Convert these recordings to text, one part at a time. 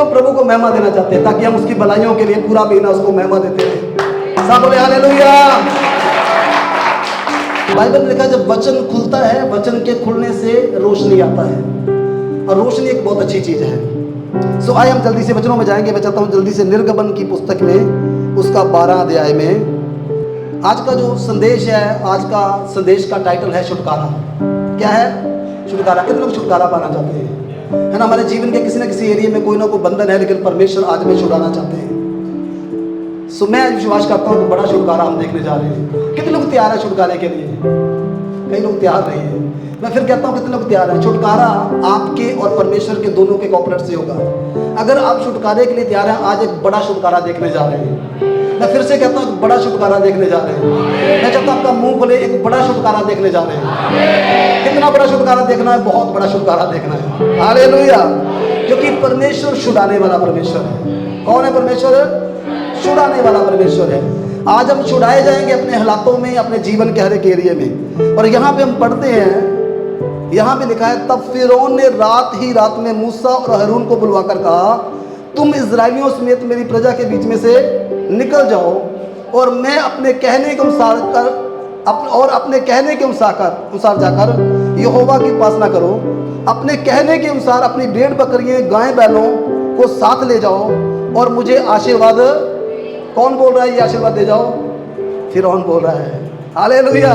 लोग प्रभु को महिमा देना चाहते हैं ताकि हम उसकी भलाइयों के लिए पूरा महीना उसको महिमा देते रहे। सब बोले हालेलुया। बाइबल में लिखा है जब वचन खुलता है, वचन के खुलने से रोशनी आता है, और रोशनी एक बहुत अच्छी चीज है। सो आइए हम जल्दी से वचनों में जाएंगे। मैं चाहता हूँ जल्दी से निर्गमन की पुस्तक में उसका 12 अध्याय में आज का जो संदेश है, आज का संदेश का टाइटल है छुटकारा। क्या है? छुटकारा। कितने लोग छुटकारा पाना चाहते हैं? है ना, हमारे जीवन के किसी न किसी एरिया में कोई ना कोई बंधन है, लेकिन परमेश्वर आज में छुड़ाना चाहते हैं। सो मैं विश्वास करता हूँ कि बड़ा छुटकारा हम देखने जा रहे हैं। कितने लोग तैयार है छुटकारे के लिए? कई लोग तैयार नहीं है। मैं फिर कहता हूँ कितने लोग तैयार हैं? छुटकारा आपके और परमेश्वर के दोनों के कॉपरेट से होगा। अगर आप छुटकारे के लिए तैयार हैं, आज एक बड़ा छुटकारा देखने जा रहे हैं। मैं फिर से कहता हूँ बड़ा छुटकारा देखने जा रहे हैं। मैं चाहता हूँ आपका मुंह खोले, एक बड़ा छुटकारा देखने जा रहे हैं। कितना बड़ा छुटकारा देखना है? बहुत बड़ा छुटकारा देखना है। हालेलुया। क्योंकि परमेश्वर छुड़ाने वाला परमेश्वर है। कौन है परमेश्वर? छुड़ाने वाला परमेश्वर है। आज हम छुड़ाए जाएंगे अपने हालातों में, अपने जीवन के हर एक एरिया में। और यहाँ पे हम पढ़ते हैं, यहाँ पे लिखा है, तब फिरौन ने रात ही रात में मूसा और हारून को बुलवाकर कहा, तुम इजराइलियों समेत मेरी प्रजा के बीच में से निकल जाओ, और मैं अपने कहने के अनुसार अपने कहने के अनुसार जाकर यहोवा की उपासना करो। अपने कहने के अनुसार अपनी भेड़ बकरियां, गाय बैलों को साथ ले जाओ, और मुझे आशीर्वाद। कौन बोल रहा है ये आशीर्वाद दे जाओ? फिरौन बोल रहा है। हालेलुया।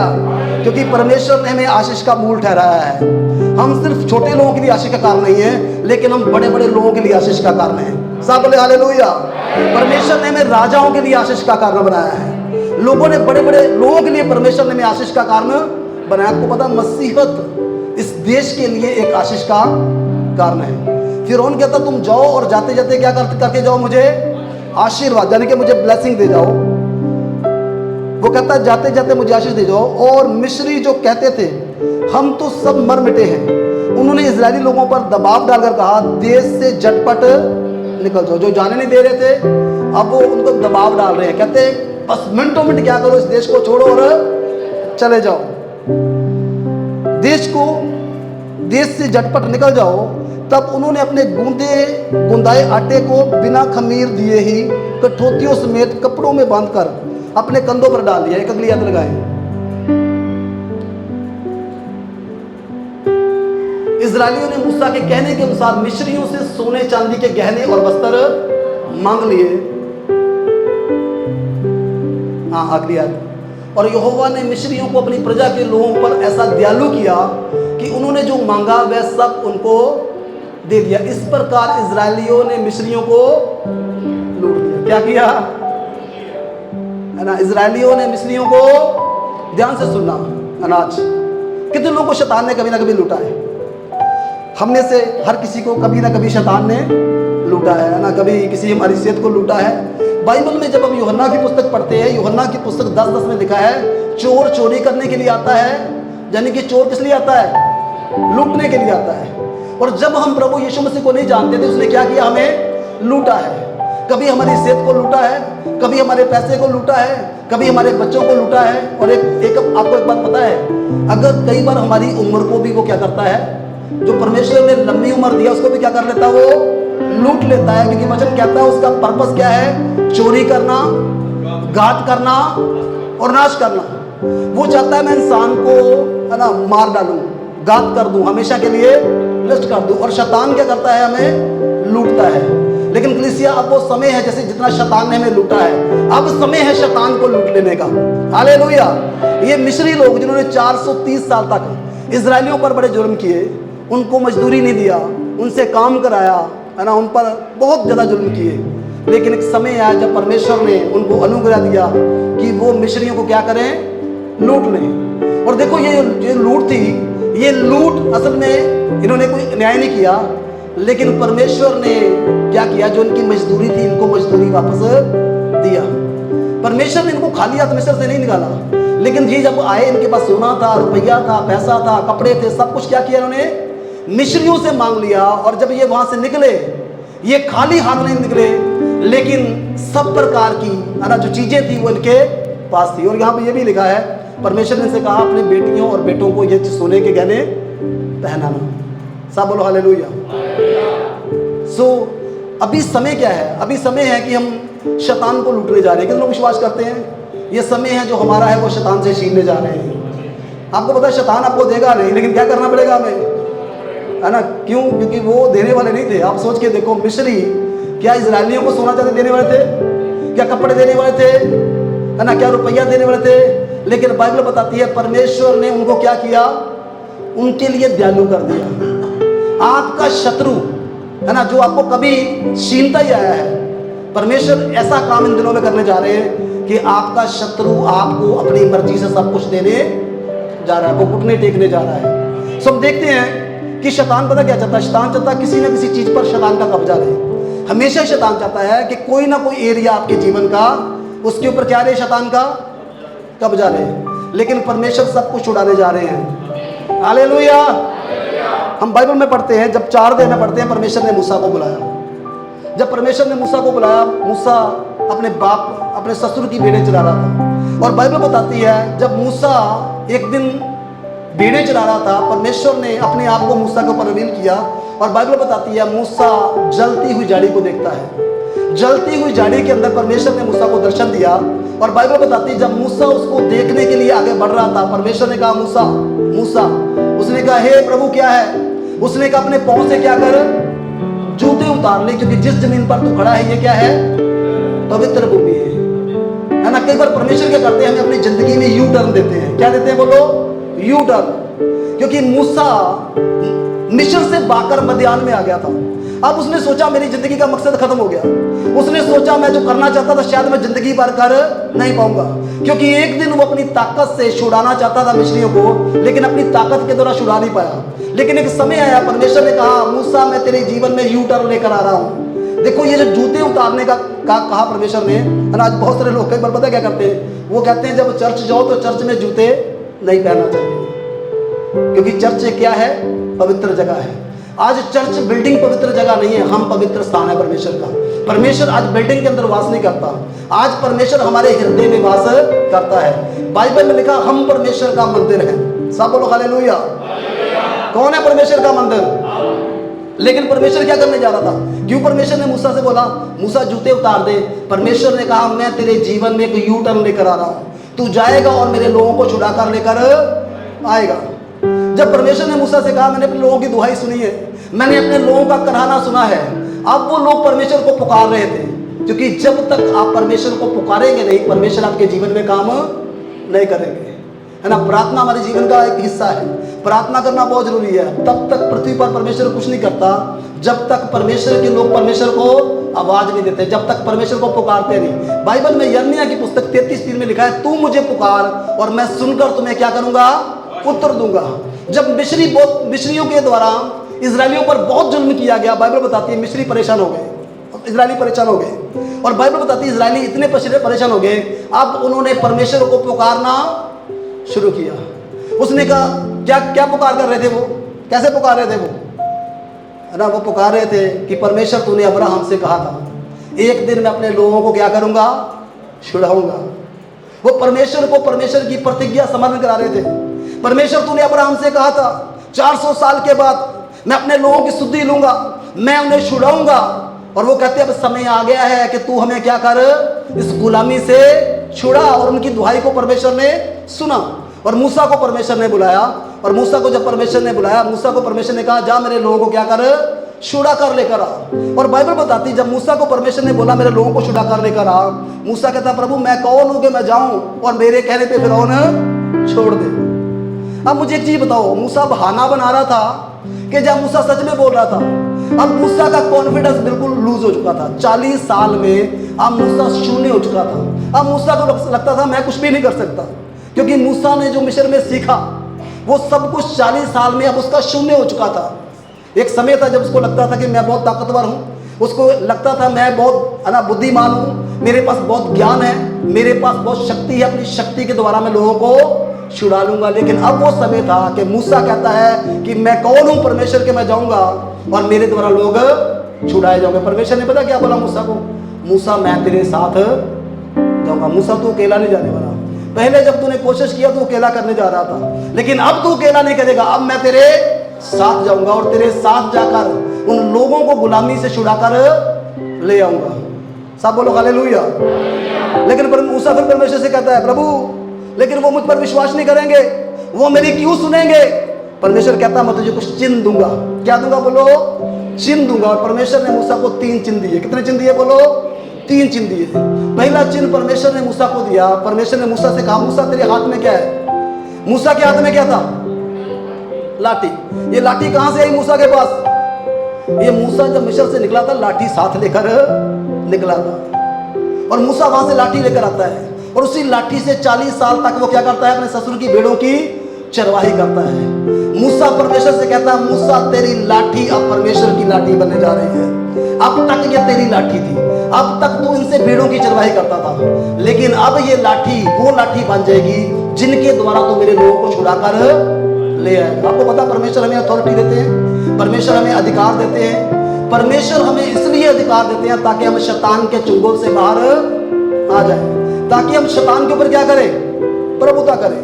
क्योंकि परमेश्वर ने हमें आशीष का मूल ठहराया है। हम सिर्फ छोटे लोगों के लिए आशीष का कारण नहीं है, लेकिन हम बड़े बड़े लोगों के लिए आशीष का कारण है। सब बोले हालेलुया। परमेश्वर ने हमें राजाओं के लिए आशीष का कारण बनाया है। लोगों ने, बड़े बड़े लोगों के लिए परमेश्वर ने हमें आशीष का कारण बनाया। आपको पता, मसीहत इस देश के लिए एक आशीष का कारण है। फिरौन कहता तुम जाओ और जाते जाते क्या करके जाओ? मुझे आशीर्वाद, यानी कि मुझे ब्लेसिंग दे जाओ। वो कहता है जाते जाते मुझे आशीष दे जाओ। और मिस्री जो कहते थे हम तो सब मर मिटे हैं, उन्होंने इजरायली लोगों पर दबाव डालकर कहा, देश से झटपट निकल जाओ। जो जाने नहीं दे रहे थे, अब वो उनको दबाव डाल रहे हैं। कहते बस मिनटों मिनट क्या करो, इस देश को छोड़ो और चले जाओ। देश से झटपट निकल जाओ। तब उन्होंने अपने गुंदाए आटे को बिना खमीर दिए ही कठौतियों समेत कपड़ों में बांधकर अपने कंधों पर डाल दिया। एक अगली याद लगाए। इजरायलियों ने मूसा के कहने के अनुसार मिस्रियों से सोने चांदी के गहने और वस्त्र मांग लिए। हाँ, अगली याद। और यहोवा ने मिस्रियों को अपनी प्रजा के लोगों पर ऐसा दयालु किया कि उन्होंने जो मांगा वह सब उनको दे दिया। इस प्रकार इजरायलियों ने मिस्रियों को लूट दिया। क्या किया? है ना, इजरायलियों ने मिस्रियों को, ध्यान से सुनना, अनाज। कितने लोगों को शैतान ने कभी ना कभी लूटा है? हमने से हर किसी को कभी ना कभी शैतान ने लूटा है ना। कभी किसी हमारी सेहत को लूटा है। बाइबल में जब हम यूहन्ना की पुस्तक पढ़ते हैं, यूहन्ना की पुस्तक 10:10 में लिखा है, चोर चोरी करने के लिए आता है। यानी कि चोर किस लिए आता है? लूटने के लिए आता है। और जब हम प्रभु यीशु मसीह को नहीं जानते थे, उसने क्या किया? हमें लूटा है। कभी हमारी सेहत को लूटा है, कभी हमारे पैसे को लूटा है, कभी हमारे बच्चों को लूटा है। और आपको एक बात पता है, अगर कई बार हमारी उम्र को भी वो क्या करता है, जो परमेश्वर ने लंबी उम्र दिया उसको भी क्या कर लेता है? वो लूट लेता है। क्योंकि वचन कहता है उसका पर्पस क्या है? चोरी करना, घात करना और नाश करना। वो चाहता है मैं इंसान को, है ना, मार डालूं, घात कर दूं, हमेशा के लिए नष्ट कर दूं। और शैतान क्या करता है? हमें लूटता है। लेकिन कलीसिया, अब वो समय है, जैसे जितना शैतान ने हमें लूटा है, अब समय है शैतान को लूट लेने का। हालेलुया। ये मिस्री लोग जिन्होंने 430 साल तक इजरायलियों पर बड़े जुर्म किए, उनको मजदूरी नहीं दिया, उनसे काम कराया, है ना, उन पर बहुत ज्यादा जुर्म किए। लेकिन एक समय आया जब परमेश्वर ने उनको अनुग्रह दिया कि वो मिस्रियों को क्या करें? लूट लें। और देखो ये लूट थी, ये लूट असल में इन्होंने कोई न्याय नहीं किया, लेकिन परमेश्वर ने क्या किया? जो इनकी मजदूरी थी, इनको मजदूरी वापस दिया। परमेश्वर ने इनको खाली हाथ मिस्र से नहीं निकाला, लेकिन ये जब आए, इनके पास सोना था, रुपया था, पैसा था, कपड़े थे, सब कुछ क्या किया इन्होंने? मिस्रियों से मांग लिया। और जब ये वहां से निकले, ये खाली हाथ नहीं निकले, लेकिन सब प्रकार की, है ना, जो चीजें थी वो इनके पास थी। और यहाँ पे ये भी लिखा है, परमेश्वर ने इनसे कहा अपनी बेटियों और बेटों को ये सोने के गहने पहनाना। सब बोलो हालेलुया। सो अभी समय क्या है? अभी समय है कि हम शैतान को लूटने जा रहे हैं। कितने लोग विश्वास करते हैं ये समय है जो हमारा है वो शैतान से छीनने जा रहे हैं? आपको पता है शैतान आपको देगा नहीं, लेकिन क्या करना पड़ेगा हमें, है ना? क्यों? क्योंकि वो देने वाले नहीं थे। आप सोच के देखो, मिस्री क्या इजरायलियों को सोना चांदी देने वाले थे? क्या कपड़े देने वाले थे? है ना? क्या रुपया देने वाले थे? लेकिन बाइबल बताती है परमेश्वर ने उनको क्या किया? उनके लिए दयालु कर दिया। आपका शत्रु, है ना, जो आपको कभी छीनता ही आया है, परमेश्वर ऐसा काम इन दिनों में करने जा रहे हैं कि आपका शत्रु आपको अपनी मर्जी से सब कुछ देने जा रहा है, वो घुटने टेकने जा रहा है। सो हम देखते हैं कि शैतान पता क्या चाहता है? शैतान चाहता है किसी ना किसी चीज पर शैतान का कब्जा रहे। हमेशा शैतान चाहता है कि कोई ना कोई एरिया आपके जीवन का, उसके ऊपर क्या रहे? शैतान का कब्जा रहे। लेकिन परमेश्वर सब कुछ उड़ाने जा रहे हैं। हालेलुया। हम बाइबल में पढ़ते हैं, जब 4 अध्याय में पढ़ते हैं, परमेश्वर ने मूसा को बुलाया। जब परमेश्वर ने मूसा को बुलाया, मूसा अपने बाप, अपने ससुर की भेड़ें चरा रहा था। और बाइबल बताती है जब मूसा एक दिन भेड़ें चरा रहा था, परमेश्वर ने अपने आप को मूसा के ऊपर रिवील किया। और बाइबल बताती है मूसा जलती हुई झाड़ी को देखता है। जलती हुई झाड़ी के अंदर परमेश्वर ने मूसा को दर्शन दिया। और बाइबल बताती है जब मूसा उसको देखने के लिए आगे बढ़ रहा था, परमेश्वर ने कहा मूसा मूसा, उसने कहा हे प्रभु क्या है? उसने कहा अपने पांव से क्या कर? जूते उतार ले, क्योंकि जिस जमीन पर तू खड़ा है ये क्या है? पवित्र भूमि है ना? कई बार परमेश्वर क्या करते हैं? हमें अपनी जिंदगी में यू टर्न देते हैं। क्या देते हैं? बोलो, यू टर्न। क्योंकि मूसा मिस्र से भागकर मदियान में आ गया था। अब उसने सोचा मेरी जिंदगी का मकसद खत्म हो गया। उसने सोचा मैं जो करना चाहता था शायद मैं जिंदगी भर कर नहीं पाऊंगा, क्योंकि एक दिन वो अपनी ताकत से छुड़ाना चाहता था मिस्रियों को, लेकिन अपनी ताकत के द्वारा छुड़ा नहीं पाया। लेकिन एक समय आया, परमेश्वर ने कहा मूसा मैं तेरे जीवन में यू टर्न लेकर आ रहा हूँ। देखो ये जो जूते उतारने का कहा परमेश्वर ने, है ना? आज बहुत सारे लोग कई बार पता क्या करते हैं? वो कहते हैं जब चर्च जाओ तो चर्च में जूते नहीं पहनना चाहिए, क्योंकि चर्च क्या है? पवित्र जगह है। आज चर्च बिल्डिंग पवित्र जगह नहीं है, हम पवित्र स्थान है परमेश्वर का। परमेश्वर आज बिल्डिंग के अंदर वास नहीं करता, आज परमेश्वर हमारे हृदय में वास करता है। बाइबल में लिखा हम परमेश्वर का मंदिर है। सब बोलो हालेलुया। कौन है परमेश्वर का मंदिर? लेकिन परमेश्वर क्या करने जा रहा था? क्यों परमेश्वर ने मूसा से बोला मूसा जूते उतार दे? परमेश्वर ने कहा मैं तेरे जीवन में एक यू टर्न लेकर आ रहा हूं, तू जाएगा और मेरे लोगों को छुड़ा कर लेकर आएगा। जब परमेश्वर ने मूसा से कहा मैंने अपने लोगों की दुहाई सुनी है, मैंने अपने लोगों का कराहना सुना है। अब वो लोग परमेश्वर को पुकार रहे थे, क्योंकि जब तक आप परमेश्वर को पुकारेंगे नहीं, परमेश्वर आपके जीवन में काम नहीं करेंगे, है ना? प्रार्थना हमारे जीवन का एक हिस्सा है। प्रार्थना करना बहुत जरूरी है। तब तक पृथ्वी पर परमेश्वर कुछ नहीं करता जब तक परमेश्वर के लोग परमेश्वर को आवाज नहीं देते, जब तक परमेश्वर को पुकारते नहीं। बाइबल में यिर्मयाह की पुस्तक 33:3 में लिखा है तू मुझे पुकार और मैं सुनकर तुम्हें क्या करूंगा? उत्तर दूंगा। जब मिस्रियों के द्वारा इजरायलियों पर बहुत जुल्म किया गया, बाइबल बताती है मिस्री परेशान हो गए, इजरायली परेशान हो गए। और बाइबल बताती है इजरायली इतने परेशान हो गए, अब उन्होंने परमेश्वर को पुकारना शुरू किया। उसने कहा क्या क्या पुकार कर रहे थे वो? कैसे पुकार रहे थे वो? है ना? वो पुकार रहे थे कि परमेश्वर तूने अब्राहम से कहा था एक दिन मैं अपने लोगों को क्या करूंगा? छुड़ाऊंगा। वो परमेश्वर को परमेश्वर की प्रतिज्ञा स्मरण करा रहे थे। परमेश्वर तूने अब्राहम से कहा था 400 साल के बाद मैं अपने लोगों की सुधि लूंगा, मैं उन्हें छुड़ाऊंगा। और वो कहते अब समय आ गया है कि तू हमें क्या कर? इस गुलामी से छुड़ा। और उनकी दुहाई को परमेश्वर ने सुना और मूसा को परमेश्वर ने बुलाया। और मूसा को जब परमेश्वर ने बुलाया, मूसा को परमेश्वर ने कहा जा मेरे लोगों को क्या कर? छुड़ा कर लेकर आ। और बाइबल बताती जब मूसा को परमेश्वर ने बोला मेरे लोगों को छुड़ा कर लेकर आ, मूसा कहता प्रभु मैं कौन हूं कि मैं जाऊं और मेरे कहने पे फिरौन छोड़ दे। अब मुझे एक चीज बताओ, मूसा बहाना बना रहा था कि जब मूसा सच में बोल रहा था। अब मूसा का कॉन्फिडेंस बिल्कुल लूज हो चुका था। 40 साल में अब मूसा शून्य हो चुका था। अब मूसा को लगता था मैं कुछ भी नहीं कर सकता, क्योंकि मूसा ने जो मिस्र में सीखा वो सब कुछ 40 साल में अब उसका शून्य हो चुका था। एक समय था जब उसको लगता था कि मैं बहुत ताकतवर हूँ, उसको लगता था मैं बहुत बुद्धिमान हूँ, मेरे पास बहुत ज्ञान है, मेरे पास बहुत शक्ति है, अपनी शक्ति के द्वारा मैं लोगों को छुड़ा लूंगा। लेकिन अब वो समय था कि मूसा कहता है कि मैं कौन हूँ परमेश्वर के, मैं जाऊंगा और मेरे द्वारा लोग छुड़ाए जाओगे। परमेश्वर ने पता क्या बोला मूसा को? मूसा मैं तेरे साथ जाऊंगा। मूसा तू अकेला नहीं जाने वाला। पहले जब तूने कोशिश किया तो अकेला करने जा रहा था, लेकिन अब तू अकेला नहीं करेगा। अब मैं तेरे साथ जाऊंगा और तेरे साथ जाकर उन लोगों को गुलामी से छुड़ाकर ले आऊंगा। सब बोलो हालेलुया। लेकिन मूसा फिर परमेश्वर से कहता है, प्रभु लेकिन वो मुझ पर विश्वास नहीं करेंगे, वो मेरी क्यों सुनेंगे? परमेश्वर कहता मैं तुझे कुछ चिन्ह दूंगा। क्या दूंगा? बोलो चिन्ह दूंगा। और परमेश्वर ने मूसा को 3 चिन्ह दिए। कितने चिन्ह दिए? बोलो 3 चिन्ह दिए। पहला चिन्ह परमेश्वर ने मूसा को दिया। परमेश्वर ने मूसा से कहा, मूसा तेरे हाथ में क्या है? मूसा के हाथ में क्या था? लाठी। ये लाठी कहां से आई मूसा के पास? ये मूसा जब मिस्र से निकला था लाठी साथ लेकर निकला था, और मूसा वहां से लाठी लेकर आता है, और उसी लाठी से 40 साल तक वो क्या करता है? अपने ससुर की भेड़ों की चरवाही करता है। मूसा परमेश्वर से कहता है, मूसा तेरी लाठी अब परमेश्वर की लाठी बनने जा रही है। अब तक ये तेरी लाठी थी, अब तक तू इनसे भेड़ों की चरवाही करता था, लेकिन अब ये लाठी वो लाठी बन जाएगी जिनके द्वारा तू मेरे लोगों को छुड़ाकर ले आएगा। आपको पता परमेश्वर हमें अथॉरिटी देते हैं, परमेश्वर हमें अधिकार देते हैं। परमेश्वर हमें इसलिए अधिकार देते हैं ताकि हम शैतान के चुंगल से बाहर आ जाए, ताकि हम शैतान के ऊपर क्या करें? प्रभुता करें।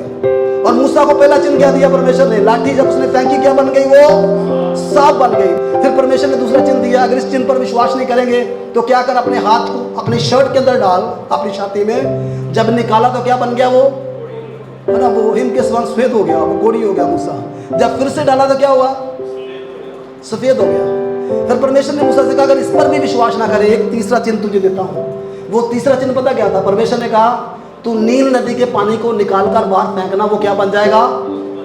और मूसा को पहला चिन्ह क्या दिया परमेश्वर ने? लाठी जब उसने फेंकी क्या बन गई? वो सांप बन गई। फिर परमेश्वर ने दूसरा चिन्ह दिया, अगर इस चिन्ह पर विश्वास नहीं करेंगे तो क्या कर? अपने हाथ को अपनी शर्ट के अंदर डाल, अपनी छाती में। जब निकाला तो क्या बन गया? वो है ना, वो हिम के समान सफेद हो गया, वो गोरी हो गया मूसा। जब फिर से डाला तो क्या हुआ? सफेद हो गया। फिर परमेश्वर ने मूसा से कहा, अगर इस पर भी विश्वास ना करे, एक तीसरा चिन्ह तुझे देता हूं। वो तीसरा चिन्ह पता क्या था? परमेश्वर ने कहा, तू नील नदी के पानी को निकालकर बाहर फेंकना, वो क्या बन जाएगा?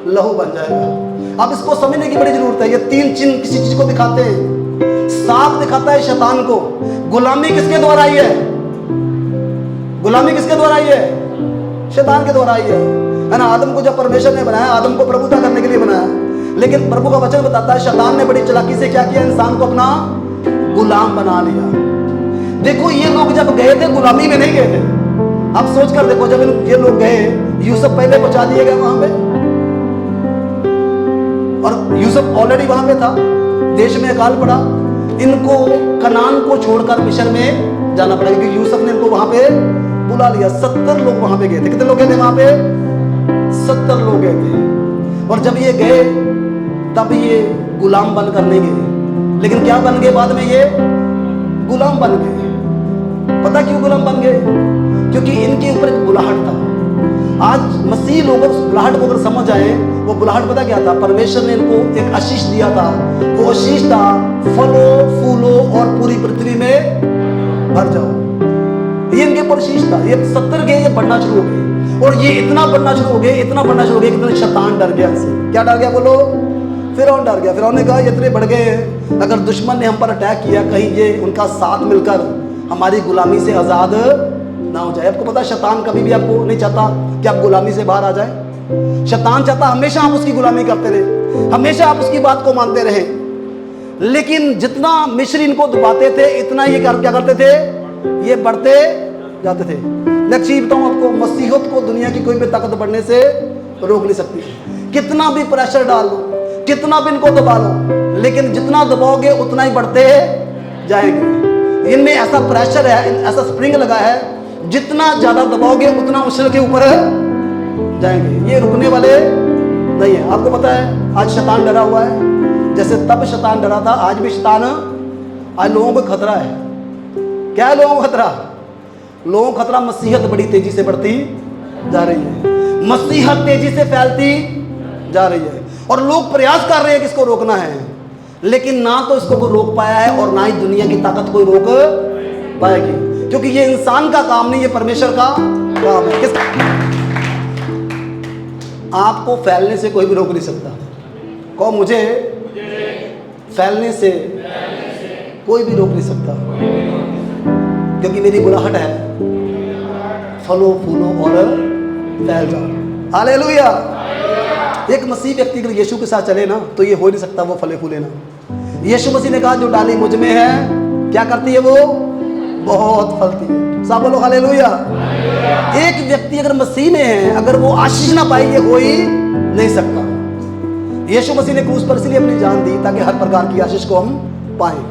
लहू बन जाएगा। अब इसको समझने की बड़ी जरूरत है। ये 3 चिन्ह किसी चीज को दिखाते हैं। सांप दिखाता है शैतान को। गुलामी किसके द्वारा आई है? गुलामी किसके द्वारा आई है? शैतान के द्वारा आई है ना। आदम को जब परमेश्वर ने बनाया, आदम को प्रभुता करने के लिए बनाया, लेकिन प्रभु का वचन बताता है शैतान ने बड़ी चालाकी से क्या किया? इंसान को अपना गुलाम बना लिया। देखो ये लोग जब गए थे गुलामी में नहीं गए थे। आप सोच कर देखो, जब ये लोग गए, यूसुफ पहले पहुंचा दिए गए वहां पे, और यूसुफ ऑलरेडी वहां पे था। देश में अकाल पड़ा, इनको कनान को छोड़कर मिस्र में जाना पड़ा, क्योंकि यूसुफ ने इनको वहां पे बुला लिया। 70 लोग वहां पे गए थे। कितने लोग गए थे वहां पे? 70 लोग गए थे। और जब ये गए तब ये गुलाम बनकर नहीं गए, लेकिन क्या बन गए? बाद में ये गुलाम बन गए। पता क्यों गुलाम बन गए? क्योंकि इनके ऊपर एक बुलाहट था। आज मसीह लोग उस बुलाहट को अगर समझ आए, वो बुलाहट पता क्या था? परमेश्वर ने इनको एक आशीष दिया था। वो आशीष था, फलो फूलो और पूरी पृथ्वी में भर जाओ। ये इनके ऊपर आशीष था। ये 70 गए, ये बढ़ना शुरू हो गए, और ये इतना बढ़ना शुरू हो गए, इतना बढ़ना शुरू हो गया कि शैतान डर गया इनसे। क्या डर गया? बोलो फिरौन डर गया। फिरौन ने कहा, ये इतने बढ़ गए हैं, अगर दुश्मन ने हम पर अटैक किया, कहीं ये उनका साथ मिलकर हमारी गुलामी से आजाद ना हो जाए। आपको पता है शैतान कभी भी आपको नहीं चाहता कि आप गुलामी से बाहर आ जाए। शैतान चाहता हमेशा आप उसकी गुलामी करते रहे, हमेशा आप उसकी बात को मानते रहे। लेकिन जितना मिस्र इनको दबाते थे, इतना ये क्या करते थे? ये बढ़ते जाते थे। मैं चीज बताऊं आपको, मसीहत को दुनिया की कोई भी ताकत बढ़ने से रोक नहीं सकती। कितना भी प्रेशर डाल लो, कितना भी इनको दबा लो, लेकिन जितना दबाओगे उतना ही बढ़ते जाएंगे। इनमें ऐसा प्रेशर है, ऐसा स्प्रिंग लगा है, जितना ज्यादा दबाओगे उतना मिस्र के ऊपर जाएंगे। ये रुकने वाले नहीं है। आपको पता है आज शैतान डरा हुआ है, जैसे तब शैतान डरा था, आज भी शैतान, आज लोगों को खतरा है। क्या है लोगों को खतरा? लोगों को खतरा मसीहत बड़ी तेजी से बढ़ती जा रही है, मसीहत तेजी से फैलती जा रही है, और लोग प्रयास कर रहे हैं कि इसको रोकना है, लेकिन ना तो इसको कोई रोक पाया है और ना ही दुनिया की ताकत कोई रोक पाएगी, क्योंकि ये इंसान का काम नहीं, ये परमेश्वर का काम है। किस आपको फैलने से कोई भी रोक नहीं सकता। कहो मुझे फैलने से कोई भी रोक नहीं सकता, क्योंकि मेरी बुलाहट है, फलो फूलो और फैल जाओ। हालेलुया। एक मसीह व्यक्ति अगर यीशु के साथ चले ना, तो ये हो नहीं सकता वो फले फूले ना। यीशु मसीह ने कहा, जो डाली मुझ में है क्या करती है? वो बहुत फलती है। सब बोलो हालेलुया। एक व्यक्ति अगर मसीह में है, अगर वो आशीष ना पाए, ये हो ही नहीं सकता। यीशु मसीह ने क्रूस पर इसलिए अपनी जान दी ताकि हर प्रकार की आशीष को हम पाएं।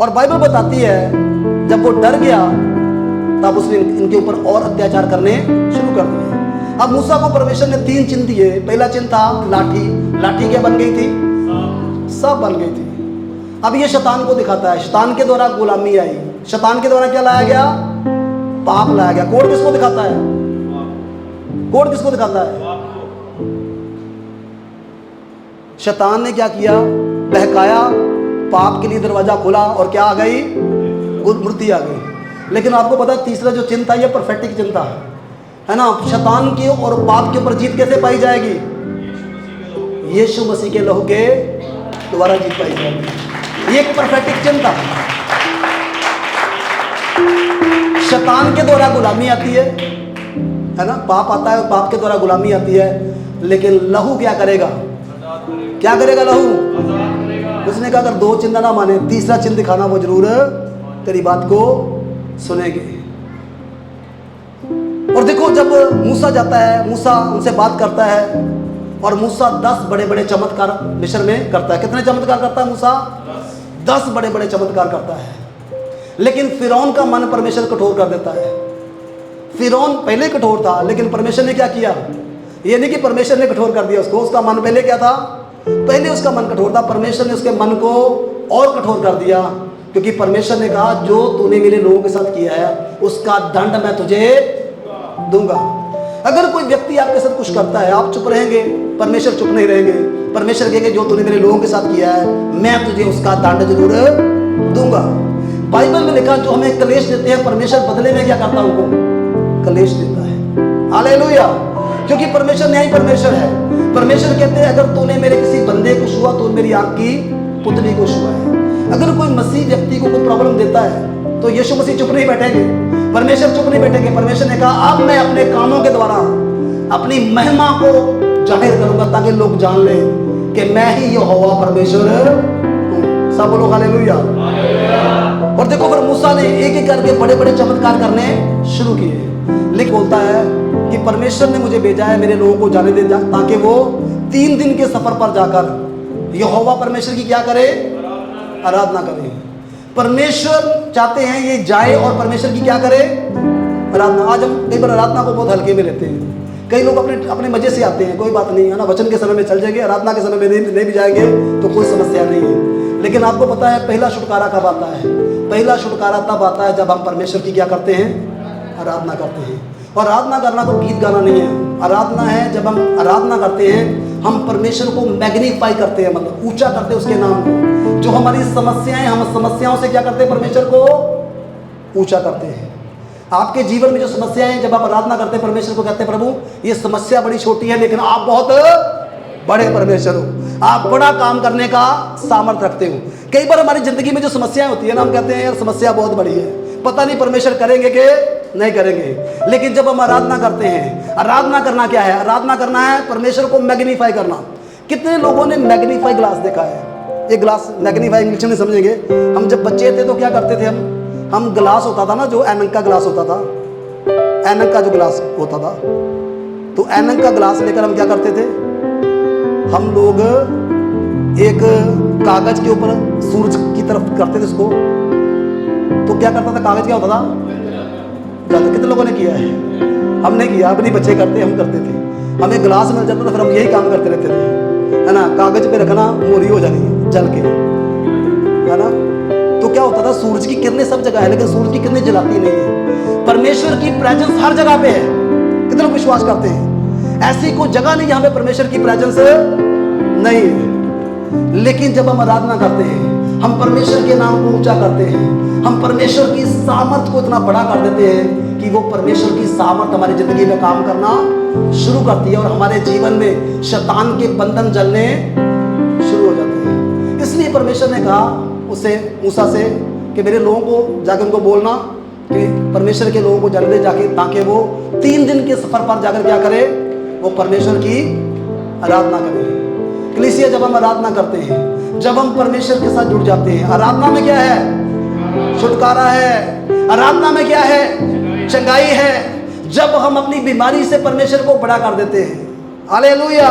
और बाइबल बताती है जब वो डर गया तब उसने इनके ऊपर और अत्याचार करने शुरू कर दिए। अब मूसा को परमेश्वर ने 3 चिन्ह दिए। पहला चिन्ह था लाठी। लाठी क्या बन गई थी? सांप बन गई थी। अब ये शैतान को दिखाता है, शैतान के द्वारा गुलामी आई, शैतान के द्वारा क्या लाया गया? पाप लाया गया। कोड किसको दिखाता है? कोड किसको दिखाता है? शैतान ने क्या किया? बहकाया, पाप के लिए दरवाजा खुला और क्या आ गई? मूर्ति आ गई। लेकिन आपको पता है तीसरा जो चिन्ह था ये परफेक्टिक चिन्ह था, है ना। शैतान की और पाप के ऊपर जीत कैसे पाई जाएगी? यीशु मसीह के लहू के द्वारा जीत पाई जाएगी। ये एक परफेक्टिक चिन्ह था। शैतान के द्वारा गुलामी आती है ना, पाप आता है और पाप के द्वारा गुलामी आती है, लेकिन लहू क्या करेगा? क्या करेगा लहू? उसने कहा अगर 2 चिन्ह ना माने, तीसरा चिन्ह दिखाना, वो जरूर तेरी बात को सुनेंगे। और देखो जब मूसा जाता है, मूसा उनसे बात करता है और मूसा 10 बड़े बड़े चमत्कार मिस्र में करता है। कितने चमत्कार करता है मूसा? 10 बड़े बड़े चमत्कार करता है। लेकिन फिरौन का मन परमेश्वर कठोर कर देता है। फिरौन पहले कठोर था, लेकिन परमेश्वर ने क्या किया? ये नहीं कि परमेश्वर ने कठोर कर दिया उसको, उसका मन पहले क्या था? पहले उसका मन कठोर था, परमेश्वर ने उसके मन को और कठोर कर दिया, क्योंकि परमेश्वर ने कहा जो तूने मेरे लोगों के साथ किया है उसका दंड मैं तुझे दूंगा। अगर कोई व्यक्ति आपके साथ कुछ करता है, आप चुप रहेंगे, परमेश्वर चुप नहीं रहेंगे। परमेश्वर कहेंगे जो तूने मेरे लोगों के साथ किया है मैं तुझे उसका दंड जरूर दूंगा। बाइबल में लिखा जो हमें क्लेश देते हैं परमेश्वर बदले में क्या करता है? उनको क्लेश देता है। हालेलुया। क्योंकि परमेश्वर न्यायी परमेश्वर है। परमेश्वर कहते हैं अगर तूने मेरे किसी बंदे को छुआ तो मेरी आंख की पुतली को छुआ है। अगर कोई मसीह व्यक्ति को कोई प्रॉब्लम देता है तो यीशु मसीह चुप नहीं बैठेंगे, परमेश्वर चुप नहीं बैठेंगे। परमेश्वर ने कहा अब मैं अपने कामों के द्वारा अपनी महिमा को जाहिर करूंगा ताकि लोग जान लें कि मैं ही यहोवा परमेश्वर हूं। सब लोग हालेलुया। और देखो फिर मूसा ने एक एक करके बड़े बड़े चमत्कार करने शुरू किए। लेकिन बोलता है कि परमेश्वर ने मुझे भेजा है मेरे लोगों को जाने दे ताकि वो 3 दिन के सफर पर जाकर यहोवा परमेश्वर की क्या करे? आराधना करे। परमेश्वर चाहते हैं ये जाए और परमेश्वर की क्या करे? आराधना। आज हम कई बार आराधना को बहुत हल्के में लेते हैं। कई लोग अपने अपने मजे से आते हैं, कोई बात नहीं है ना, वचन के समय में चल जाएंगे, आराधना के समय में नहीं भी जाएंगे तो कोई समस्या नहीं है। लेकिन आपको पता है पहला छुटकारा कब आता है? पहला छुटकारा तब आता है जब हम परमेश्वर की क्या करते हैं? आराधना करते हैं। और आराधना करना तो गीत गाना नहीं है, आराधना है जब हम आराधना करते हैं हम परमेश्वर को मैग्नीफाई करते हैं, मतलब ऊंचा करते हैं उसके नाम को। जो हमारी समस्याएं, हम समस्याओं से क्या करते हैं? परमेश्वर को ऊंचा करते हैं। आपके जीवन में जो समस्याएं, जब आप आराधना करते हैं परमेश्वर को कहते हैं प्रभु ये समस्या बड़ी छोटी है लेकिन आप बहुत बड़े परमेश्वर हो, आप बड़ा काम करने का सामर्थ्य रखते हो। कई बार हमारी जिंदगी में जो समस्याएं होती है ना, हम कहते हैं यार समस्या बहुत बड़ी है, पता नहीं परमेश्वर करेंगे कि नहीं करेंगे। लेकिन जब हम आराधना करते हैं, आराधना करना क्या है? आराधना करना है परमेश्वर को मैग्नीफाई करना। कितने लोगों ने मैग्नीफाई ग्लास देखा है? एक ग्लास मैग्नीफाई इंग्लिश में समझेंगे। हम जब बच्चे थे तो क्या करते थे? हम ग्लास होता था ना, जो एनक का ग्लास होता था, एनक का जो ग्लास होता था, तो एनक का ग्लास लेकर हम क्या करते थे? हम लोग एक कागज के ऊपर सूरज की तरफ करते थे इसको, तो क्या करता था? कागज क्या होता था? कितने लोगों ने किया है? हमने किया, अपने बच्चे करते, हम करते थे। हमें ग्लास मिल जाता था फिर हम यही काम करते रहते थे, है ना। कागज पे रखना, मोरी हो जानी जल के, है ना। तो क्या होता था? सूरज की किरणें सब जगह है लेकिन सूरज की किरणें जलाती नहीं है। परमेश्वर की प्रेजेंस हर जगह पे है। कितने लोग विश्वास करते हैं? ऐसी कोई जगह नहीं जहां पे परमेश्वर की प्रेजेंस नहीं है। लेकिन जब हम आराधना करते हैं, हम परमेश्वर के नाम को ऊंचा करते हैं, हम परमेश्वर की सामर्थ को इतना बड़ा कर देते हैं कि वो परमेश्वर की सामर्थ हमारी जिंदगी में काम करना शुरू करती है और हमारे जीवन में शैतान के बंधन जलने शुरू हो जाते हैं। इसलिए परमेश्वर ने कहा उसे, मूसा से, कि मेरे लोगों को जाकर उनको बोलना कि परमेश्वर के लोगों को जाने दे जाके, ताकि वो 3 दिन के सफर पर जाकर क्या करे? वो परमेश्वर की आराधना करें। कलीसिया जब हम आराधना करते हैं, जब हम परमेश्वर के साथ जुड़ जाते हैं, आराधना में क्या है? छुटकारा है। आराधना में क्या है? चंगाई है। जब हम अपनी बीमारी से परमेश्वर को बड़ा कर देते हैं, हालेलुया।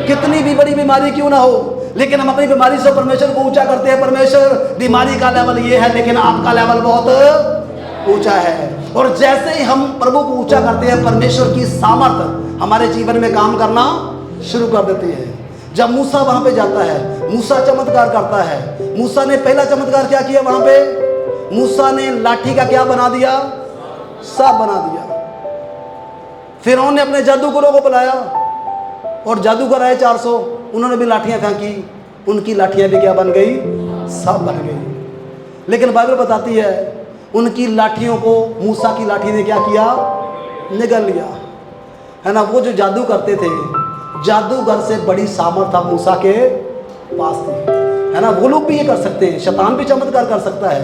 कितनी भी बड़ी बीमारी क्यों ना हो, लेकिन हम अपनी बीमारी से परमेश्वर को ऊंचा करते हैं। परमेश्वर बीमारी का लेवल ये है लेकिन आपका लेवल बहुत ऊंचा है। और जैसे ही हम प्रभु को ऊंचा करते हैं, परमेश्वर की सामर्थ हमारे जीवन में काम करना शुरू कर देती है। जब मूसा वहां पे जाता है, मूसा चमत्कार करता है। मूसा ने पहला चमत्कार क्या किया वहां पे? मूसा ने लाठी का क्या बना दिया? सांप बना दिया। फिरौन ने अपने जादूगरों को बुलाया और जादूगर आए 400, उन्होंने भी लाठियां फेंकी, उनकी लाठियां भी क्या बन गई? सांप बन गई। लेकिन बाइबल बताती है उनकी लाठियों को मूसा की लाठी ने क्या किया? निगल लिया, है ना। वो जो जादू करते थे, जादूगर से बड़ी सामर्थ अब मूसा के पास थी, है ना। वो लोग भी ये कर सकते हैं, शैतान भी चमत्कार कर सकता है,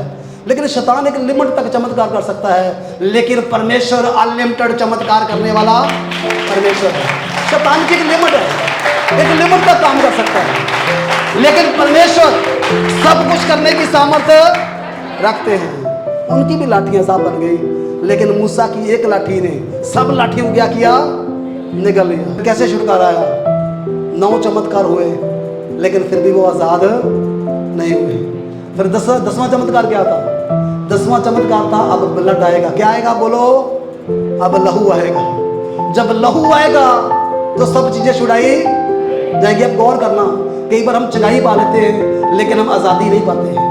लेकिन शैतान एक लिमिट तक चमत्कार कर सकता है, लेकिन परमेश्वर अनलिमिटेड चमत्कार करने वाला परमेश्वर है। शैतान की एक लिमिट है, एक लिमिट तक काम कर सकता है, लेकिन परमेश्वर सब कुछ करने की सामर्थ्य रखते हैं। उनकी भी लाठियां सांप बन गई, लेकिन मूसा की एक लाठी ने सब लाठियों को क्या किया? निगल लिया। कैसे छुटकारा आया? 9 चमत्कार हुए, लेकिन फिर भी वो आजाद नहीं हुए। फिर 10वां चमत्कार क्या था? 10वां चमत्कार था अब ब्लड आएगा। क्या आएगा? बोलो, अब लहू आएगा। जब लहू आएगा तो सब चीजें छुड़ाई जाएगी। अब गौर करना, कई बार हम चंगाई पा लेते हैं लेकिन हम आजादी नहीं पाते हैं,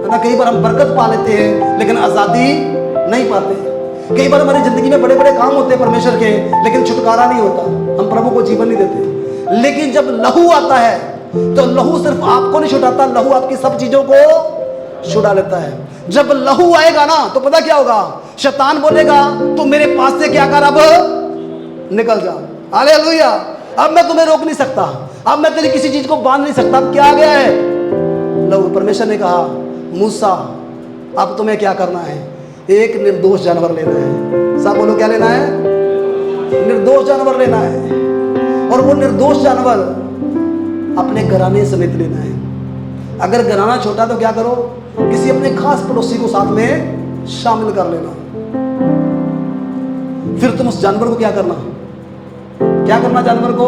है ना। कई बार हम बरकत पा लेते हैं लेकिन आजादी नहीं पाते। कई बार हमारी जिंदगी में बड़े बड़े काम होते हैं परमेश्वर के, लेकिन छुटकारा नहीं होता, हम प्रभु को जीवन नहीं देते। लेकिन जब लहू आता है तो लहू सिर्फ आपको नहीं छुटाता, लहू आपकी सब चीजों को छुड़ा लेता है। जब लहू आएगा ना तो पता क्या होगा? शैतान बोलेगा तू मेरे पास से क्या कर, अब निकल जा। हालेलुया। अब मैं तुम्हें रोक नहीं सकता, अब मैं तेरी किसी चीज को बांध नहीं सकता। अब क्या आ गया है? लहू। परमेश्वर ने कहा मूसा अब तुम्हें क्या करना है? एक निर्दोष जानवर लेना है। सब बोलो, क्या लेना है? निर्दोष जानवर लेना है। और वो निर्दोष जानवर अपने घराने समेत लेना है। अगर घराना छोटा तो क्या करो? किसी अपने खास पड़ोसी को साथ में शामिल कर लेना। फिर तुम उस जानवर को क्या करना? क्या करना? जानवर को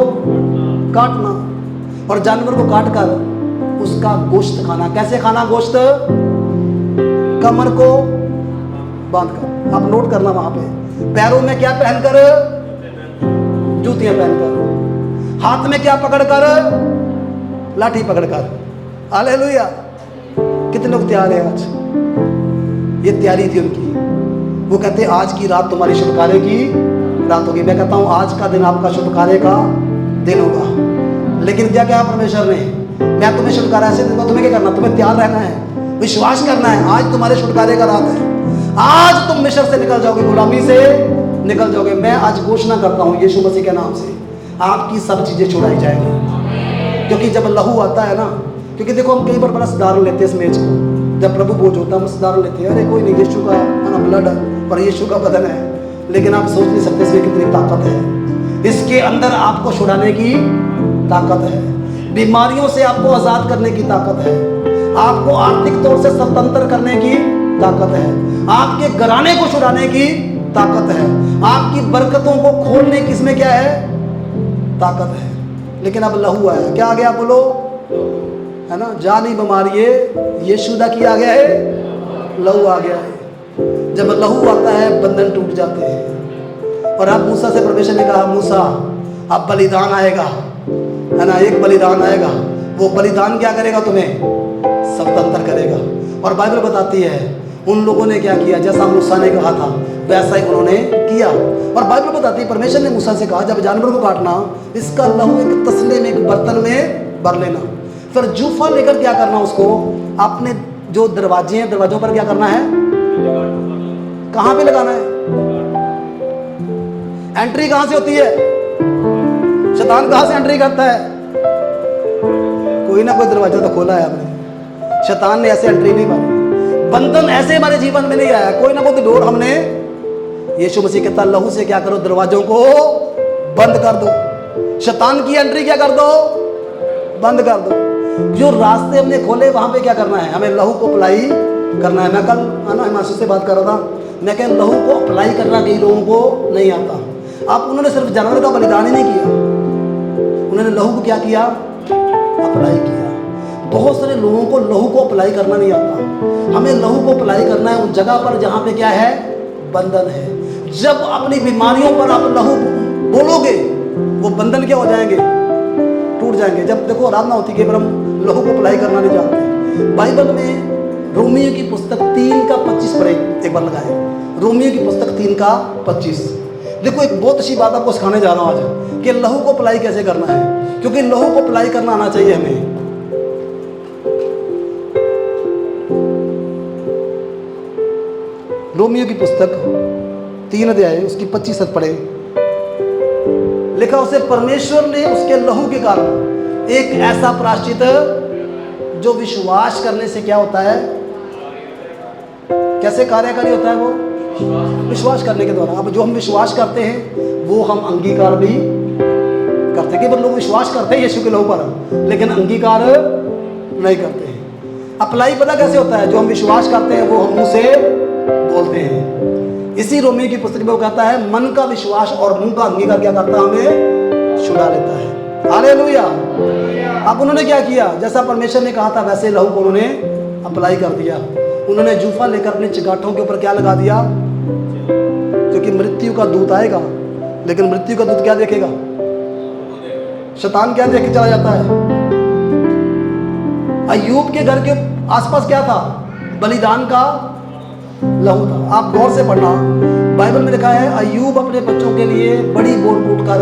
काटना, और जानवर को काट कर उसका गोश्त खाना। कैसे खाना गोश्त? कमर को बांधकर। आप नोट करना, वहां पे पैरों में क्या पहनकर? जूतियां पहनकर। हाथ में क्या पकड़कर? लाठी पकड़कर। हालेलुया। कितने लोग तैयार हैं आज? ये तैयारी थी उनकी। वो कहते आज की रात तुम्हारी छुटकारे की रात होगी। मैं कहता हूं आज का दिन आपका छुटकारे का दिन होगा। लेकिन क्या क्या परमेश्वर ने? मैं तुम्हें छुटकारा ऐसे दूंगा, तुम्हें क्या करना? तुम्हें तैयार रहना है, विश्वास करना है। आज तुम्हारे छुटकारे का रात है। आज तुम मिस्र से निकल जाओगे, गुलामी से निकल जाओगे। मैं आज घोषणा करता हूं यीशु मसीह के नाम से, आपकी सब चीजें छुड़ाई जाएंगी। क्योंकि जब लहू आता है ना, क्योंकि देखो हम कई बार बड़ा सुधार लेते हैं इस मैच को। जब प्रभु बोझ होता है हम सुधार लेते हैं, अरे कोई नहीं, यीशु का ब्लड और यीशु का बदन है। लेकिन आप सोच नहीं सकते इसमें कितनी ताकत है। इसके अंदर आपको छुड़ाने की ताकत है, बीमारियों से आपको आजाद करने की ताकत है, आपको आर्थिक तौर से स्वतंत्र करने की ताकत है, आपके घराने को छुड़ाने की ताकत है, आपकी बरकतों को खोलने की इसमें क्या है? ताकत है। लेकिन अब लहू आया। क्या आ गया? बोलो, है ना। जानी बीमारी यीशु की आ गया है, लहू आ गया है। जब लहू आता है बंधन टूट जाते हैं। और अब मूसा से परमेश्वर ने कहा मूसा अब बलिदान आएगा, है ना। एक बलिदान आएगा, वो बलिदान क्या करेगा? तुम्हें स्वतंत्र करेगा। और बाइबल बताती है उन लोगों ने क्या किया? जैसा मूसा ने कहा था वैसा ही उन्होंने किया। और बाइबल बताती है परमेश्वर ने मूसा से कहा जब जानवर को काटना, इसका लहू एक तसले में, एक बर्तन में भर लेना। फिर जूफा लेकर क्या करना? उसको अपने जो दरवाजे हैं, दरवाजों पर क्या करना है? कहां पे लगाना है? एंट्री कहां से होती है? शैतान कहां से एंट्री करता है? कोई ना कोई दरवाजा तो खोला है हमने। शैतान ने ऐसे एंट्री नहीं मारी। बंधन ऐसे हमारे जीवन में नहीं आया, कोई ना कोई डोर हमने। यीशु मसीह कहता लहू से क्या करो? दरवाजों को बंद कर दो। शैतान की एंट्री क्या कर दो? बंद कर दो। जो रास्ते हमने खोले वहां पे क्या करना है? हमें लहू को अप्लाई करना है। मैं कल हिमांशु से बात कर रहा था, मैं कह लहू को अप्लाई करना कई लोगों को नहीं आता। अब उन्होंने सिर्फ जानवर का बलिदान ही नहीं किया, उन्होंने लहू को क्या किया? अप्लाई किया। बहुत सारे लोगों को लहू को अप्लाई करना नहीं आता। हमें लहू को अप्लाई करना है उन जगह पर जहां पे क्या है? बंधन है। जब अपनी बीमारियों पर आप लहू बोलोगे वो बंधन क्या हो जाएंगे? टूट टूट जाएंगे। जब देखो आराधना होती है, पर हम लहू को अप्लाई करना नहीं जानते। बाइबल में रोमियो की पुस्तक 3:25 पर एक बार लगाए, रोमियो की पुस्तक 3:25। देखो एक बहुत अच्छी बात आपको सिखाने जा रहा हूँ आज, कि लहू को अप्लाई कैसे करना है, क्योंकि लहू को अप्लाई करना आना चाहिए हमें। रोमियो की पुस्तक 3 अध्याय उसकी 25 पढ़े, लिखा उसे परमेश्वर ने उसके लहू के कारण एक ऐसा प्रायश्चित जो विश्वास करने से क्या होता है, कैसे कार्यकारी होता है, वो विश्वास करने के द्वारा। अब जो हम विश्वास करते हैं वो हम अंगीकार भी करते हैं। कि लोग विश्वास करते हैं यीशु के लहू पर, लेकिन अंगीकार नहीं करते हैं। अप्लाई पता कैसे होता है, जो हम विश्वास करते हैं वो हम मुंह से बोलते हैं। इसी रोमियो की पुस्तक में वो कहता है मन का विश्वास और मुंह का अंगीकार क्या करता है, हमें छुड़ा लेता है। हालेलुया। अब उन्होंने क्या किया, जैसा परमेश्वर ने कहा था वैसे लहू को उन्होंने अप्लाई कर दिया। उन्होंने जूफा लेकर अपने चिगाठों के ऊपर क्या लगा दिया, क्योंकि मृत्यु का दूत आएगा, लेकिन मृत्यु का दूत क्या देखेगा, शैतान क्या देख के चला जाता है। अय्यूब के घर के आसपास क्या था, बलिदान का लहू था। आप गौर से पढ़ना, बाइबल में लिखा है अय्यूब अपने बच्चों के लिए बड़ी बोल कूट कर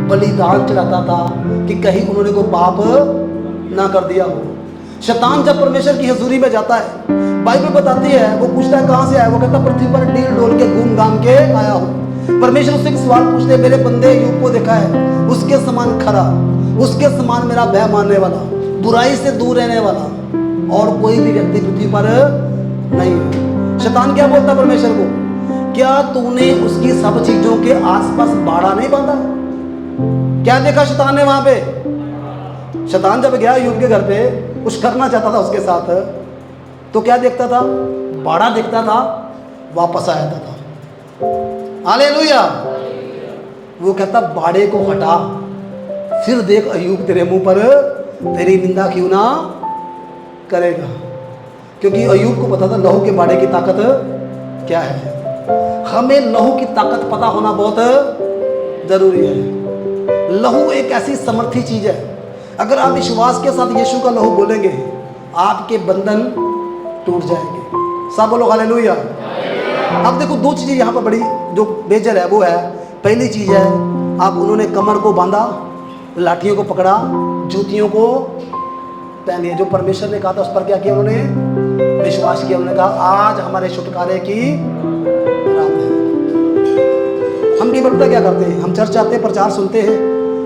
बलिदान चढ़ाता था कि कहीं उन्होंने कोई पाप ना कर दिया हो। शैतान जब परमेश्वर की हजूरी में जाता है, बाइबल बताती है, वो पूछता है कहाँ से आया, वो कहता पृथ्वी पर डील डोल के घूम घाम के आया हूँ। परमेश्वर उससे एक सवाल पूछते, मेरे बंदे अय्यूब को देखा है, उसके समान खरा, उसके समान मेरा भय मानने वाला, बुराई से दूर रहने वाला और कोई भी व्यक्ति पृथ्वी पर नहीं है। शैतान क्या बोलता परमेश्वर को, क्या तूने उसकी सब चीजों के आसपास बाड़ा नहीं बांधा। क्या देखा शैतान ने वहां पे, शैतान जब गया अय्यूब के घर पे कुछ करना चाहता था उसके साथ, तो क्या देखता था, बाड़ा देखता था, वापस आया था। हालेलुया। वो कहता बाड़े को हटा, फिर देख अय्यूब तेरे मुंह पर तेरी निंदा क्यों ना करेगा। क्योंकि अय्यूब को पता था लहू के बाड़े की ताकत क्या है। हमें लहू की ताकत पता होना बहुत जरूरी है। लहू एक ऐसी समर्थी चीज है, अगर आप विश्वास के साथ यीशु का लहू बोलेंगे, आपके बंधन टूट जाएंगे। सब बोलो हालेलुया। अब देखो दो चीजें यहाँ पर बड़ी जो बेजर है वो है, पहली चीज है आप उन्होंने कमर को बांधा, लाठियों को पकड़ा, जूतियों को पहनी। जो परमेश्वर ने कहा था उस पर क्या किया, उन्होंने विश्वास किया। उन्होंने कहा आज हमारे छुटकारे की रात है। हम कई बार क्या करते हैं, हम चर्च आते हैं, प्रचार सुनते हैं,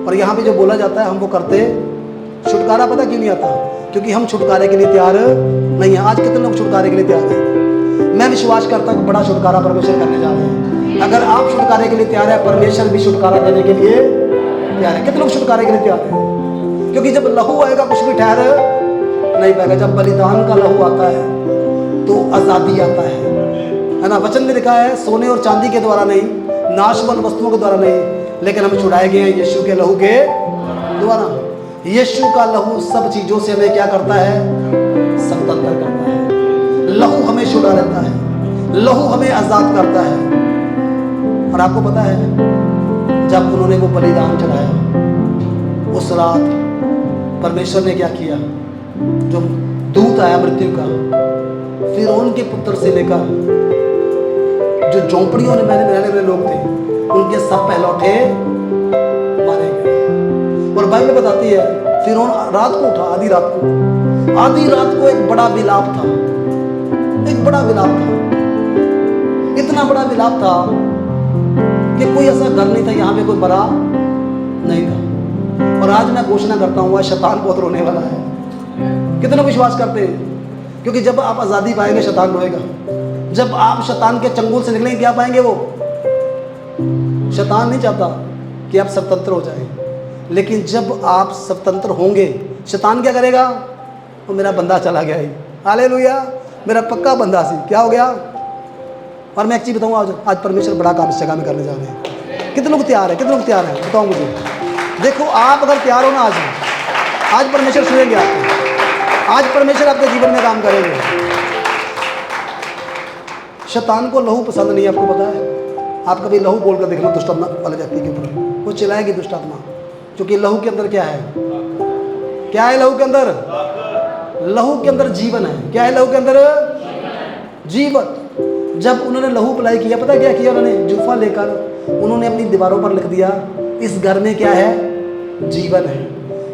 और यहाँ पे जो बोला जाता है हम वो करते, छुटकारा पता क्यों नहीं आता, क्योंकि हम छुटकारे के लिए तैयार नहीं है। आज कितने लोग छुटकारे के लिए तैयार हैं। मैं विश्वास करता हूँ बड़ा छुटकारा परमेश्वर करने जा रहे हैं। अगर आप छुटकारे के लिए तैयार है, परमेश्वर भी छुटकारा देने के लिए तैयार है। कितने लोग छुटकारे के लिए तैयार हैं, क्योंकि जब लहू आएगा कुछ भी ठहर नहीं पाएगा। जब बलिदान का लहू आता है तो आज़ादी आता है ना। वचन में लिखा है सोने और चांदी के द्वारा नहीं, नाशवान वस्तुओं के द्वारा नहीं, लेकिन हम छुड़ाए गए हैं यीशु के लहू के द्वारा। यीशु का लहू सब चीजों से हमें क्या करता है, स्वतंत्र करता है। लहू हमें छुड़ा लेता है, लहू हमें आजाद करता है। और आपको पता है जब उन्होंने वो बलिदान चढ़ाया उस रात परमेश्वर ने क्या किया, जो दूत आया मृत्यु का, फिर उनके पुत्र से लेकर जो झोंपड़ियों में रहने वाले लोग थे उनके सब पहलौठे मारे गए। और बाइबल बताती है फिर रात को उठा, आधी रात को एक बड़ा विलाप था, एक बड़ा विलाप था, इतना बड़ा विलाप था कि कोई ऐसा घर नहीं था यहाँ पे कोई बड़ा नहीं था। और आज मैं घोषणा करता हूँ शैतान बहुत रोने वाला है। कितने विश्वास करते हैं, क्योंकि जब आप आज़ादी पाएंगे शैतान रोएगा। जब आप शैतान के चंगुल से निकलेंगे क्या पाएंगे, वो शैतान नहीं चाहता कि आप स्वतंत्र हो जाएं, लेकिन जब आप स्वतंत्र होंगे शैतान क्या करेगा, वो मेरा बंदा चला गया ही, हालेलुया, मेरा पक्का बंदा सी क्या हो गया। और मैं एक चीज़ बताऊँ, आज परमेश्वर बड़ा काम इस जगह में करने जा रहे हैं। कितने लोग तैयार है, कितने लोग तैयार हैं बताओ मुझे। देखो आप अगर तैयार हो ना, आज परमेश्वर सुनेंगे आपको, आज परमेश्वर आपके जीवन में काम करेंगे। शैतान को लहू पसंद नहीं है, आपको पता है। आप कभी लहू बोलकर देखना दुष्ट आत्मा वाले व्यक्ति के ऊपर, वो चिल्लाएगी दुष्ट आत्मा, क्योंकि लहू के अंदर क्या है, क्या है लहू के अंदर? लहू के अंदर जीवन है। क्या है लहू के अंदर? जीवन। जब उन्होंने लहू अप्लाई किया, पता क्या किया उन्होंने? जूफा लेकर उन्होंने अपनी दीवारों पर लिख दिया, इस घर में क्या है? जीवन है।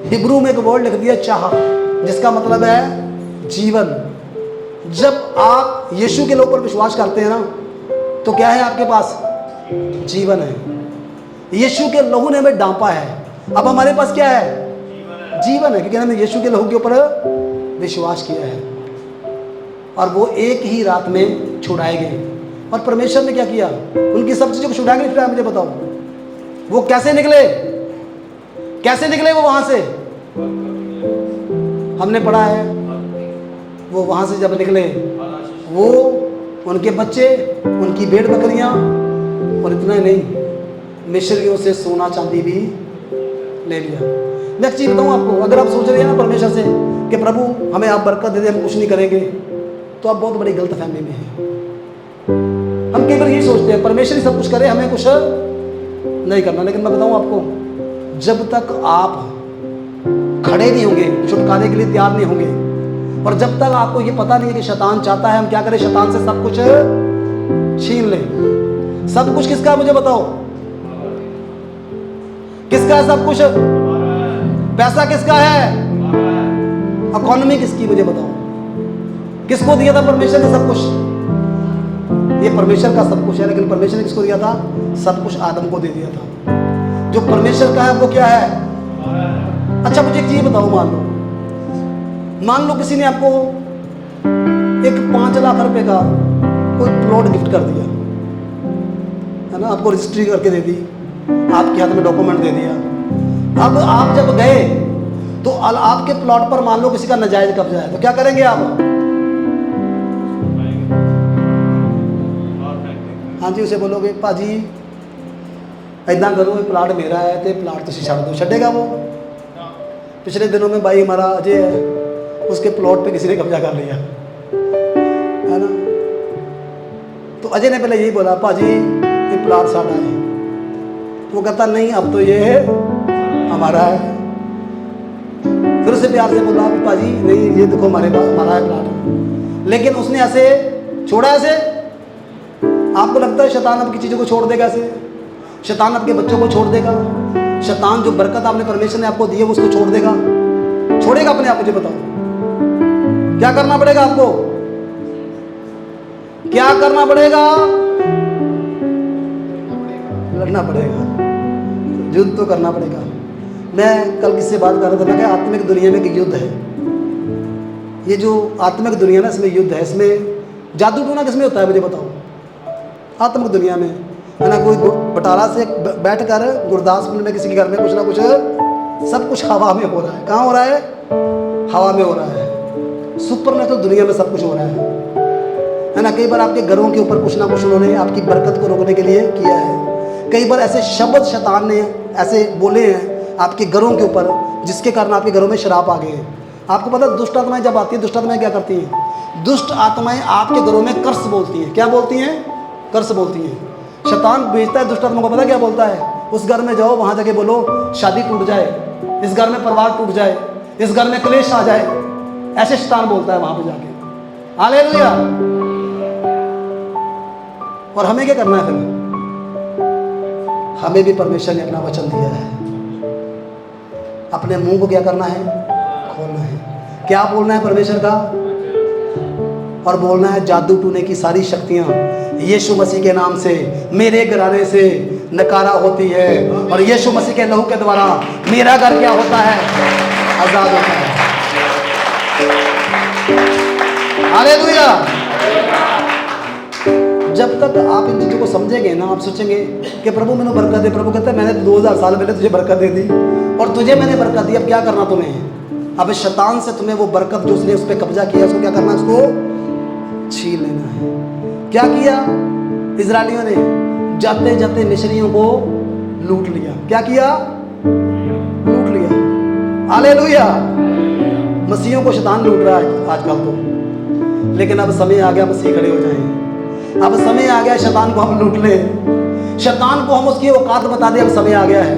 हिब्रू में एक वर्ड लिख दिया चाह, जिसका मतलब है जीवन। जब आप यीशु के लोग पर विश्वास करते हैं ना, तो क्या है आपके पास? जीवन है। यीशु के लहू ने हमें डांपा है, अब हमारे पास क्या है? जीवन है, क्योंकि हमने यीशु के लहू के ऊपर विश्वास किया है। और वो एक ही रात में छुड़ाए गए। और परमेश्वर ने क्या किया? उनकी सब चीजों को छुड़ा के निकला। मुझे बताओ वो कैसे निकले? कैसे निकले वो वहां से? हमने पढ़ा है, वो वहां से जब निकले, वो उनके बच्चे, उनकी भेड़ बकरियां, और इतना ही नहीं, मिस्रियों से सोना चांदी भी ले लिया। मैं एक चीज बताऊं आपको, अगर आप सोच रहे हैं ना परमेश्वर से कि प्रभु हमें आप बरकत दे दे, हम कुछ नहीं करेंगे, तो आप बहुत बड़ी गलत फहमी में हैं। हम कई बार यही सोचते हैं परमेश्वर ही सब कुछ करे, हमें कुछ नहीं करना। लेकिन मैं बताऊं आपको, जब तक आप खड़े नहीं होंगे, छुटकारे के लिए तैयार नहीं होंगे, और जब तक आपको ये पता नहीं है कि शैतान चाहता है हम क्या करें, शैतान से सब कुछ छीन लें। सब कुछ किसका है मुझे बताओ? किसका है सब कुछ? पैसा किसका है? इकोनॉमी किसकी मुझे बताओ? किसको दिया था परमेश्वर ने सब कुछ? ये परमेश्वर का सब कुछ है, लेकिन परमेश्वर ने किसको दिया था? सब कुछ आदम को दे दिया था। जो परमेश्वर का है वो क्या है? अच्छा मुझे एक चीज बताओ, मान लो किसी ने आपको एक 5 लाख रुपए का कोई प्लॉट गिफ्ट कर दिया है ना, आपको रजिस्ट्री करके दे दी, आपके हाथ में डॉक्यूमेंट दे दिया। अब आप जब गए तो आपके प्लॉट पर मान लो किसी का नाजायज कब्जा है, तो क्या करेंगे आप? हाँ जी, उसे बोलोगे पाजी इदा करो, ये प्लाट मेरा है तो प्लाट तुम छड़ दो, छड़ेगा वो? पिछले दिनों में भाई हमारा अजय है, उसके प्लॉट पे किसी ने कब्जा कर लिया है ना, तो अजय ने पहले यही बोला पाजी ये प्लाट साड़ा है, तो वो कहता नहीं अब तो ये हमारा है। फिर उसे प्यार से बोला पाजी नहीं ये देखो हमारे पास हमारा है प्लाट, लेकिन उसने ऐसे छोड़ा। ऐसे आपको लगता है शैतान आपकी चीज़ों को छोड़ देगा? ऐसे शैतान आपके बच्चों को छोड़ देगा? शैतान जो बरकत आपने परमेश्वर ने आपको दी है वो उसको छोड़ देगा? छोड़ेगा अपने आप? मुझे बताओ क्या करना पड़ेगा आपको? क्या करना पड़ेगा? लड़ना पड़ेगा, युद्ध तो करना पड़ेगा। मैं कल किससे बात कर रहा था, मैं कि आत्मिक दुनिया में एक युद्ध है। ये जो आत्मिक दुनिया ना, इसमें युद्ध है। इसमें जादू टोना किसमें होता है मुझे बताओ? आत्मिक दुनिया में है ना। कोई बटाला से बैठ कर गुरदासपुर में किसी के घर में कुछ ना कुछ सब कुछ हवा में हो रहा है। कहाँ हो रहा है? हवा में हो रहा है। सुपरनेचुरल दुनिया में सब कुछ हो रहा है ना। कई बार आपके घरों के ऊपर कुछ ना कुछ उन्होंने आपकी बरकत को रोकने के लिए किया है। कई बार ऐसे शब्द शैतान ने ऐसे बोले हैं आपके घरों के ऊपर, जिसके कारण आपके घरों में शराब आ गए हैं। आपको पता है दुष्ट आत्माएं जब आती है, दुष्ट आत्माएं क्या करती हैं? दुष्ट आत्माएं आपके घरों में कर्स बोलती हैं। क्या बोलती हैं? कर्स बोलती हैं। शैतान भेजता है दुष्ट आत्मा को, पता क्या बोलता है? उस घर में जाओ, वहां जाके बोलो शादी टूट जाए, इस घर में परिवार टूट जाए, इस घर में क्लेश आ जाए। ऐसे शैतान बोलता है वहां पे जाके। हालेलुया। और हमें क्या करना है फिर? हमें भी परमेश्वर ने अपना वचन दिया है, अपने मुंह को क्या करना है? खोलना है। क्या बोलना है परमेश्वर का? और बोलना है जादू टूने की सारी शक्तियां यीशु मसीह के नाम से मेरे घराने से नकारा होती है, और यीशु मसीह के लहू के द्वारा मेरा घर क्या होता है? आजाद होता है। हालेलुया। जब तक आप इन चीज़ों को समझेंगे ना, आप सोचेंगे कि प्रभु मैंने बरकत दे। प्रभु कहता है मैंने 2000 साल पहले तुझे बरकत दे दी, और तुझे मैंने बरकत दी, अब क्या करना तुम्हें? अब शैतान से तुम्हें वो बरकत जो उसने उस पर कब्जा किया, उसको क्या करना है? उसको छीन लेना है। क्या किया इजरायलियों ने? जाते जाते मिस्रियों को लूट लिया। क्या किया? लूट लिया। हालेलुया। मसीहों को शैतान लूट रहा है आजकल तो, लेकिन अब समय आ गया मसीह खड़े हो जाएं। अब समय आ गया शैतान को हम लूट ले, शैतान को हम उसकी औकात बता दे। अब समय आ गया है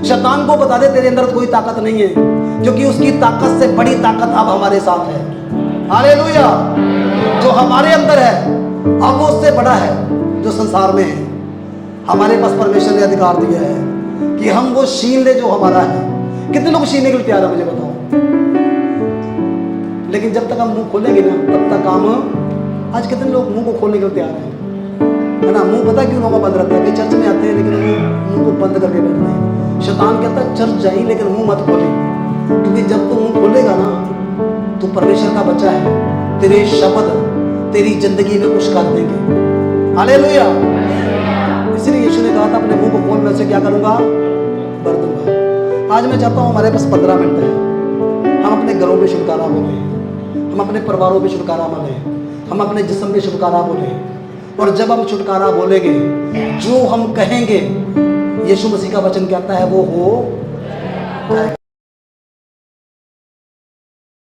शैतान को बता दे तेरे अंदर कोई ताकत नहीं है, क्योंकि उसकी ताकत से बड़ी ताकत अब हमारे साथ है। हालेलुया। जो हमारे अंदर है अब वो उससे बड़ा है जो संसार में है। हमारे पास परमेश्वर ने अधिकार दिया है कि हम वो छीन ले जो हमारा है। कितने लोग छीनने के लिए तैयार है मुझे बताओ? लेकिन जब तक हम मुंह खोलेंगे ना तब तक काम। आज कितने लोग मुंह को खोलने के लिए तैयार है ना? मुंह पता क्यों लोगों का बंद रहता है? कि चर्च में आते हैं लेकिन मुंह को बंद करके बैठते हैं। शैतान कहता है चर्च जाइए लेकिन मुंह मत खोले, क्योंकि जब तू मुंह खोलेगा ना तो परमेश्वर का बच्चा है, तेरे शब्द तेरी जिंदगी में कुछ कर देंगे। हालेलुया। इसलिए यीशु ने कहा था अपने मुंह को खोल, मैं उसे क्या करूंगा? भर दूंगा। आज मैं चाहता हूं हमारे पास 15 मिनट है, हम अपने घरों में छुटकारा बोले, हम अपने परिवारों में छुटकारा बोले, हम अपने जिस्म में छुटकारा बोले। और जब हम छुटकारा बोलेंगे, जो हम कहेंगे यीशु मसीह का वचन कहता है वो हो जाएगा।